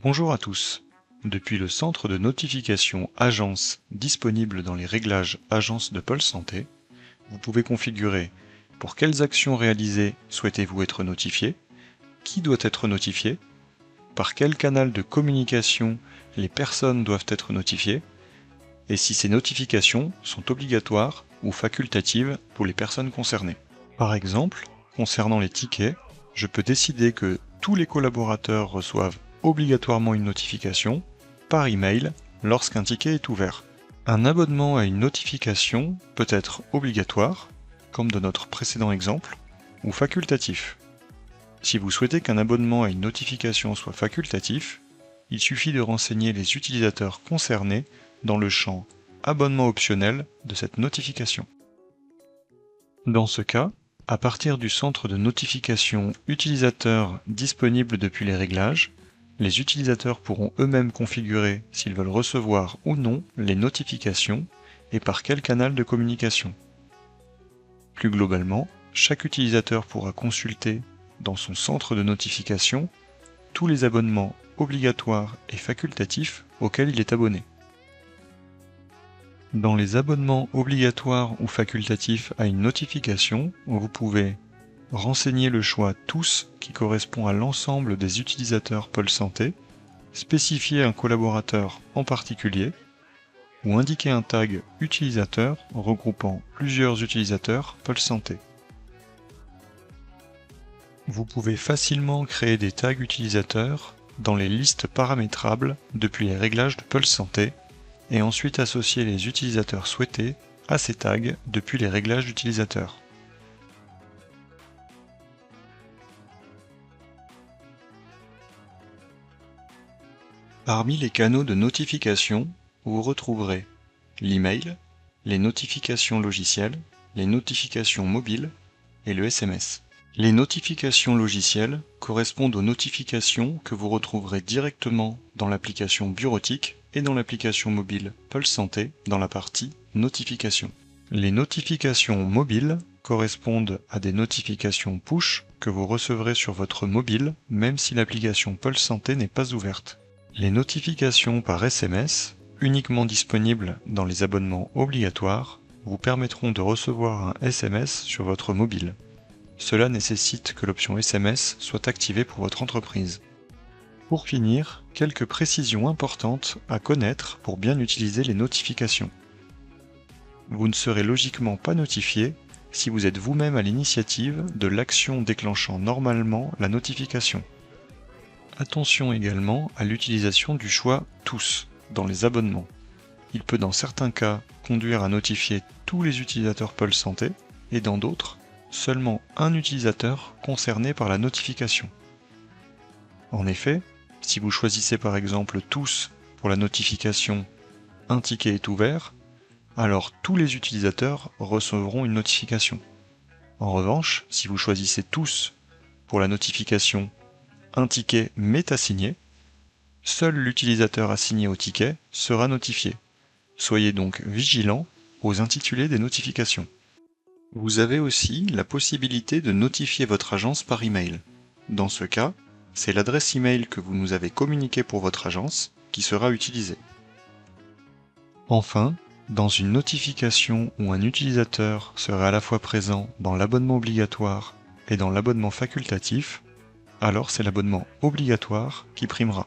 Bonjour à tous. Depuis le centre de notification Agence disponible dans les réglages Agence de Pôle Santé, vous pouvez configurer pour quelles actions réalisées souhaitez-vous être notifié, qui doit être notifié, par quel canal de communication les personnes doivent être notifiées, et si ces notifications sont obligatoires ou facultatives pour les personnes concernées. Par exemple, concernant les tickets, je peux décider que tous les collaborateurs reçoivent obligatoirement une notification par email lorsqu'un ticket est ouvert. Un abonnement à une notification peut être obligatoire, comme dans notre précédent exemple, ou facultatif. Si vous souhaitez qu'un abonnement à une notification soit facultatif, il suffit de renseigner les utilisateurs concernés dans le champ Abonnement optionnel de cette notification. Dans ce cas, à partir du centre de notification utilisateur disponible depuis les réglages, les utilisateurs pourront eux-mêmes configurer s'ils veulent recevoir ou non les notifications et par quel canal de communication. Plus globalement, chaque utilisateur pourra consulter dans son centre de notification tous les abonnements obligatoires et facultatifs auxquels il est abonné. Dans les abonnements obligatoires ou facultatifs à une notification, vous pouvez renseigner le choix Tous qui correspond à l'ensemble des utilisateurs Pôle Santé, spécifier un collaborateur en particulier, ou indiquer un tag utilisateur regroupant plusieurs utilisateurs Pôle Santé. Vous pouvez facilement créer des tags utilisateurs dans les listes paramétrables depuis les réglages de Pôle Santé et ensuite associer les utilisateurs souhaités à ces tags depuis les réglages d'utilisateurs. Parmi les canaux de notification, vous retrouverez l'email, les notifications logicielles, les notifications mobiles et le SMS. Les notifications logicielles correspondent aux notifications que vous retrouverez directement dans l'application bureautique et dans l'application mobile Pôle Santé dans la partie Notifications. Les notifications mobiles correspondent à des notifications push que vous recevrez sur votre mobile même si l'application Pôle Santé n'est pas ouverte. Les notifications par SMS, uniquement disponibles dans les abonnements obligatoires, vous permettront de recevoir un SMS sur votre mobile. Cela nécessite que l'option SMS soit activée pour votre entreprise. Pour finir, quelques précisions importantes à connaître pour bien utiliser les notifications. Vous ne serez logiquement pas notifié si vous êtes vous-même à l'initiative de l'action déclenchant normalement la notification. Attention également à l'utilisation du choix Tous dans les abonnements. Il peut dans certains cas conduire à notifier tous les utilisateurs Pôle Santé et dans d'autres, seulement un utilisateur concerné par la notification. En effet, si vous choisissez par exemple Tous pour la notification « Un ticket est ouvert », alors tous les utilisateurs recevront une notification. En revanche, si vous choisissez Tous pour la notification « Un ticket m'est assigné », seul l'utilisateur assigné au ticket sera notifié. Soyez donc vigilant aux intitulés des notifications. Vous avez aussi la possibilité de notifier votre agence par email. Dans ce cas, c'est l'adresse email que vous nous avez communiquée pour votre agence qui sera utilisée. Enfin, dans une notification où un utilisateur serait à la fois présent dans l'abonnement obligatoire et dans l'abonnement facultatif, alors c'est l'abonnement obligatoire qui primera.